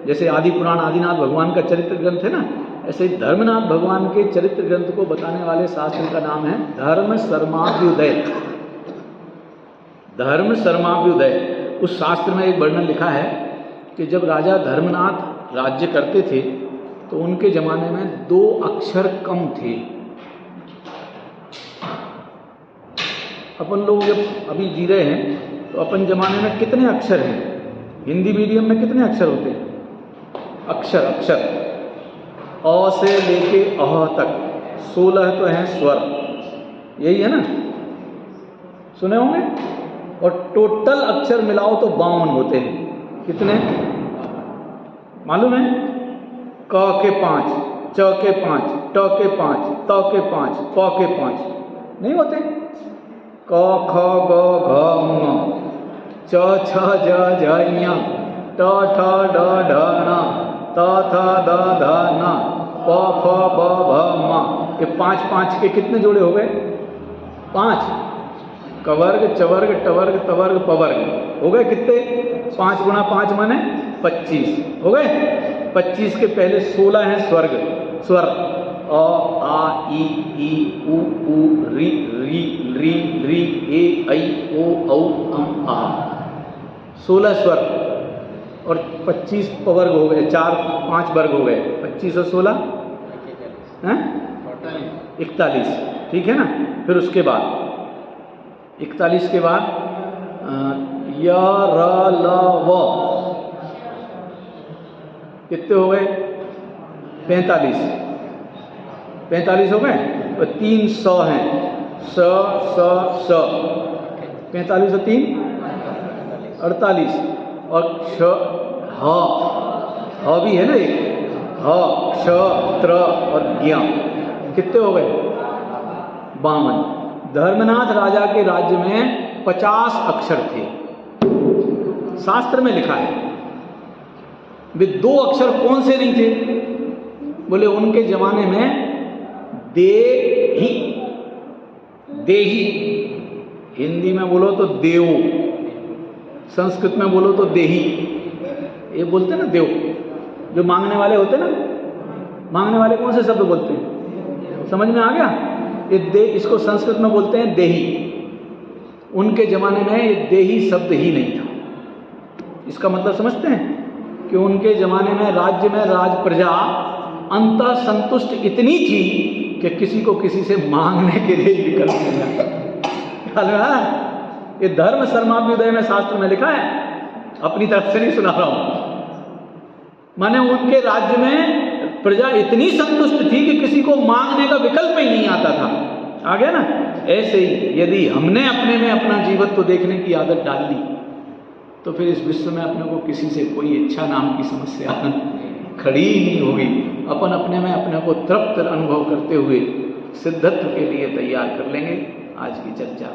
जैसे आदि पुराण आदिनाथ भगवान का चरित्र ग्रंथ है ना, ऐसे ही धर्मनाथ भगवान के चरित्र ग्रंथ को बताने वाले शास्त्र का नाम है धर्म सर्माभ्युदय। धर्म सर्माभ्युदय। उस शास्त्र में एक वर्णन लिखा है कि जब राजा धर्मनाथ राज्य करते थे तो उनके जमाने में 2 अक्षर कम थे। अपन लोग जब अभी जी रहे हैं तो अपन जमाने में कितने अक्षर हैं? हिंदी मीडियम में कितने अक्षर होते हैं? अक्षर अ से लेके अह तक 16 तो हैं स्वर, यही है ना? सुने होंगे। और टोटल अक्षर मिलाओ तो 52 होते हैं। कितने मालूम है? क के 5, च के 5, ट के 5, त के 5, प के 5 नहीं होते? क ख ग घ ङ, च छ ज झ ञ, ट ठ ड ढ ण, त थ द ध न, प फ ब भ म। ये 5 के कितने जोड़े हो गए? 5। कवर्ग चवर्ग टवर्ग तवर्ग पवर्ग हो गए कितने? 5 गुणा 5 माने 25 हो गए। 25 के पहले 16 हैं स्वर अ आ ई उ री री री री ए ऐ ओ औ अम आ। 16 स्वर और 25 पवर्ग हो गए, 5 वर्ग हो गए। 25 और 16 हैं 41। ठीक है ना? फिर उसके बाद 41 के बाद य र ल व कितने हो गए? 45 हो गए। और 3 सौ हैं, स 45 और 3 48। और क्ष ह भी है ना एक, ह क्ष त्र और ज्ञ कितने हो गए? 52। धर्मनाथ राजा के राज्य में 50 अक्षर थे, शास्त्र में लिखा है। वे 2 अक्षर कौन से नहीं थे? बोले उनके जमाने में दे ही देही, हिंदी में बोलो तो देव, संस्कृत में बोलो तो देही। ये बोलते हैं ना देव, जो मांगने वाले होते हैं ना, मांगने वाले कौन से शब्द बोलते हैं, समझ में आ गया? ये इसको संस्कृत में बोलते हैं देही। उनके जमाने में ये देही शब्द ही नहीं था। इसका मतलब समझते हैं कि उनके जमाने में राज्य में राज प्रजा अंतः संतुष्ट इतनी थी कि किसी को किसी से मांगने के लिए विकल्प नहीं था। ये धर्म सर्माभ्युदय में शास्त्र में लिखा है, अपनी तरफ से नहीं सुना रहा हूं। माने उनके राज्य में प्रजा इतनी संतुष्ट थी कि किसी को मांगने का विकल्प ही नहीं आता था। आ गया ना? ऐसे ही यदि हमने अपने में अपना जीवत्व देखने की आदत डाल ली तो फिर इस विश्व में अपने को किसी से कोई इच्छा नाम की समस्या खड़ी ही नहीं होगी। अपन अपने में अपने को तृप्त अनुभव करते हुए सिद्धत्व के लिए तैयार कर लेंगे। आज की चर्चा